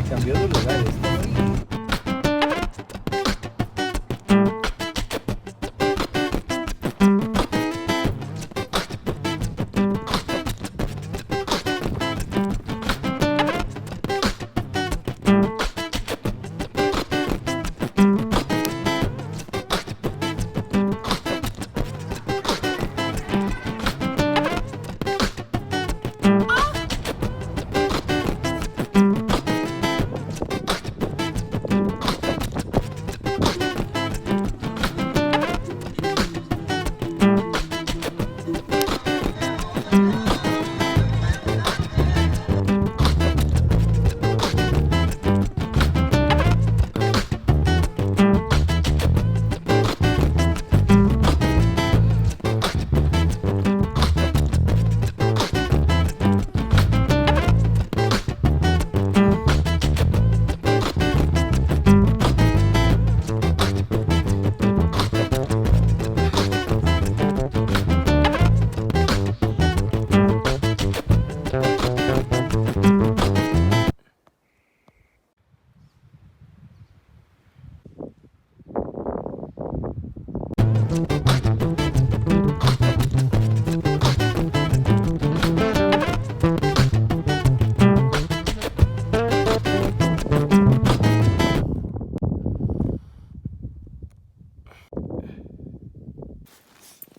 cambió de lugar esto, güey.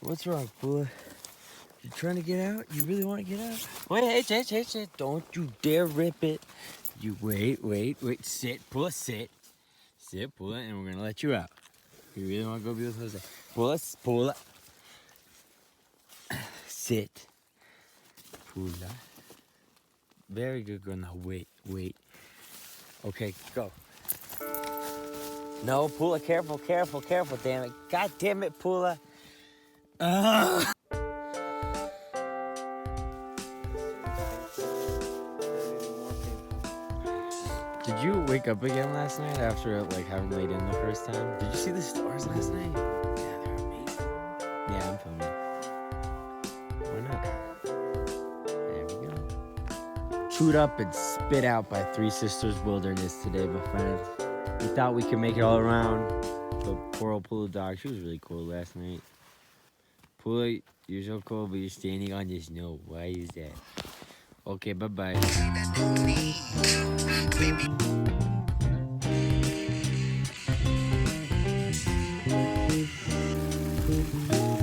What's wrong, Pula? You trying to get out? You really want to get out? Wait, hey. Don't you dare rip it. You wait. Sit, Pula, sit. Sit, Pula, and we're gonna let you out. You really want to go be with Jose? Pula. Sit. Pula. Very good girl. Now wait. Okay, go. No, Pula, careful, damn it. God damn it, Pula. Did you wake up again last night after like having laid in the first time? Did you see the stars last night? Yeah, they're amazing. Yeah, I'm filming. Why not? There we go. Chewed up and spit out by Three Sisters Wilderness today, my friend. We thought we could make it all around, but poor old Pula dog, she was really cool last night. Pula, you're so cool, but you're standing on the snow. Why is that? Okay, bye-bye.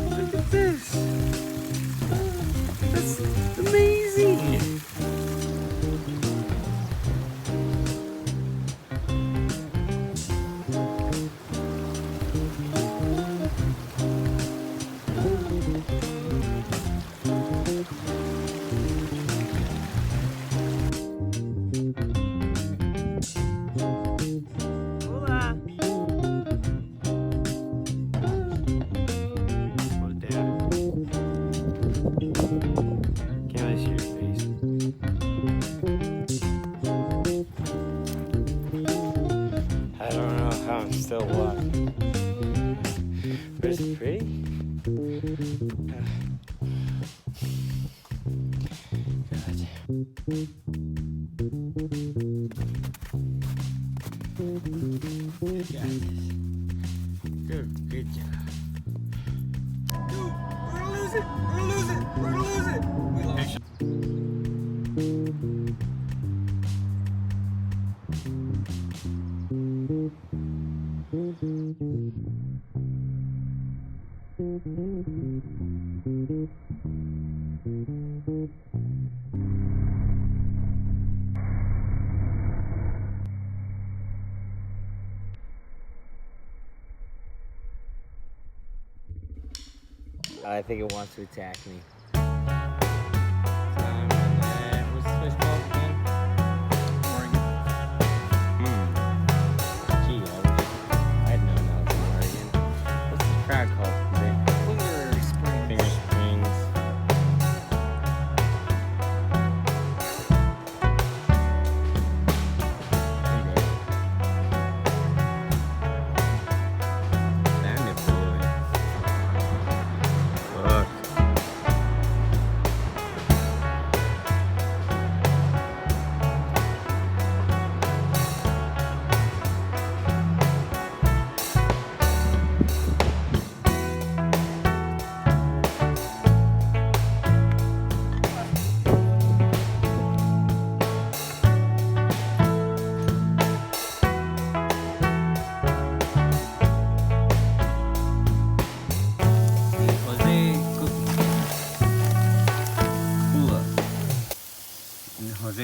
Look at this. That's amazing. I'm still walking. But it's pretty. God. Good job. Dude, we're gonna lose it. We lost it. I think it wants to attack me. What's this place called again? Oregon. Gee, I'd known that was in Oregon. What's this crowd called today? Finger Springs.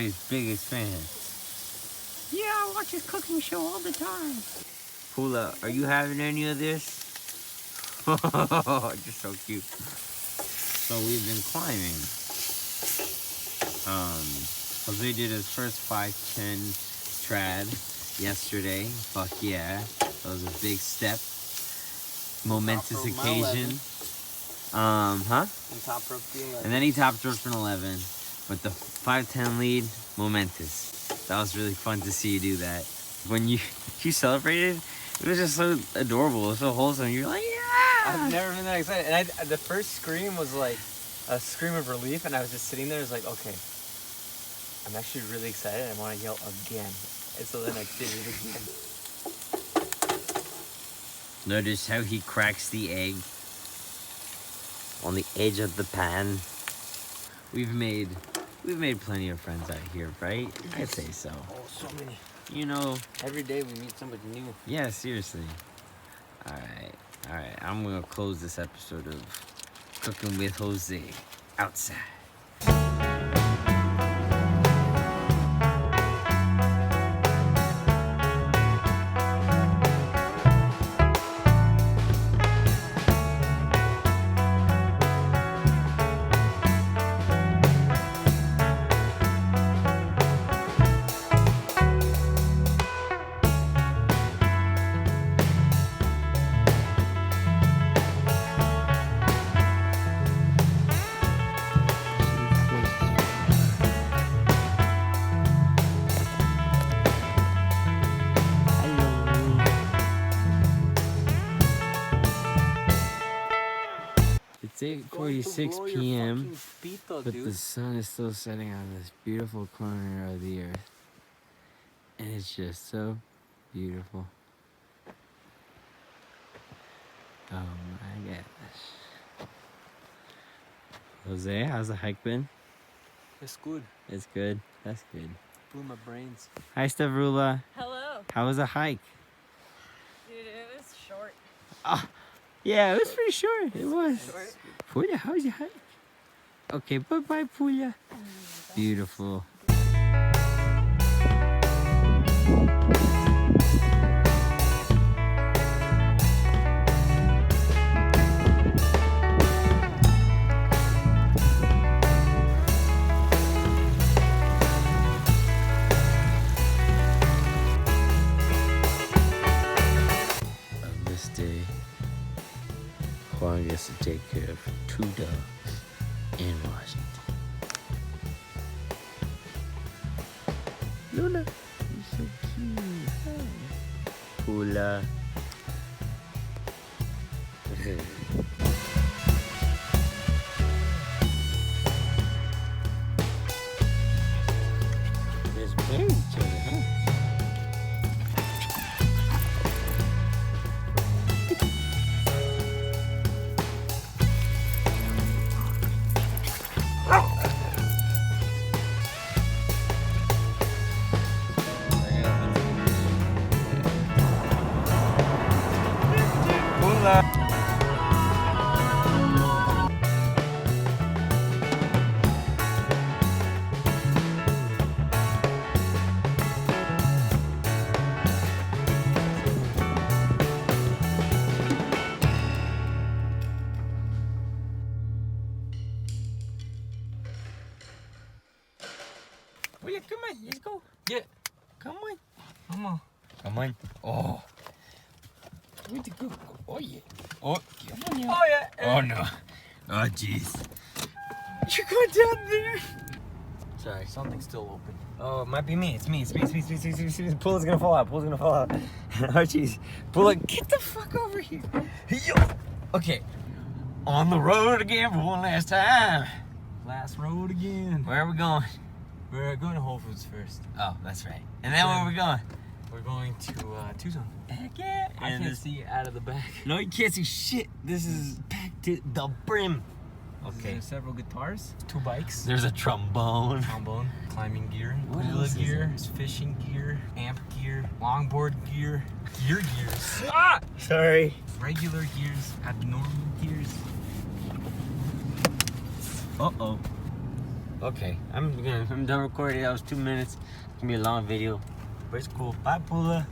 Jose's biggest fan. Yeah, I watch his cooking show all the time. Pula, are you having any of this? Just so cute. So we've been climbing. Jose did his first 510 trad yesterday. Fuck yeah. That was a big step. Momentous occasion. And top rope the 11. And then he top roped an 11. But the 510 lead, momentous. That was really fun to see you do that. When you celebrated, it was just so adorable. It was so wholesome. You're like, yeah! I've never been that excited. And the first scream was like a scream of relief, and I was just sitting there. I was like, okay, I'm actually really excited. I want to yell again. And so then I did it again. Notice how he cracks the egg on the edge of the pan. We've made plenty of friends out here, right? I'd say so. Oh, so many. You know, Every day we meet somebody new. yeah, seriously. All right. I'm gonna close this episode of Cooking with Jose outside. It's 8:46 p.m. But the sun is still setting on this beautiful corner of the earth. And it's just so beautiful. Oh my gosh. Jose, how's the hike been? It's good. It's good. That's good. Blew my brains. Hi, Stavrula. Hello. How was the hike? Dude, it was short. Yeah, it was pretty short. It was. Short. Pooja, how was your hike? Okay, bye-bye, Pooja. Beautiful. On this day, Juan gets to take care of 2 dogs in Washington. Luna, you're so cute. Hi. Pula. There's playing each other, huh? Well, yeah, come on, let's go. Yeah. Come on. Come on. Come on. Oh. Where'd the go? Oh, yeah. Oh, come on now. Oh, yeah. Oh, no. Oh, jeez. You're going down there. Sorry, something's still open. Oh, it might be me. It's me. Pulla's gonna fall out. Oh, jeez. Pulla, get the fuck over here. Yo. Okay. On the road again for one last time. Last road again. Where are we going? We're going to Whole Foods first. Oh, that's right. And then where are we going? We're going to Tucson. Heck yeah. I can't see out of the back. No, you can't see shit. This is packed to the brim. Okay. There's several guitars, 2 bikes, There's a trombone. trombone, climbing gear, What hula else is gear, there? fishing gear, amp gear, longboard gear, gears, Sorry. regular gears, abnormal gears. Uh-oh. Okay, I'm done recording. That was 2 minutes. It's gonna be a long video, but it's cool. Bye, Pula.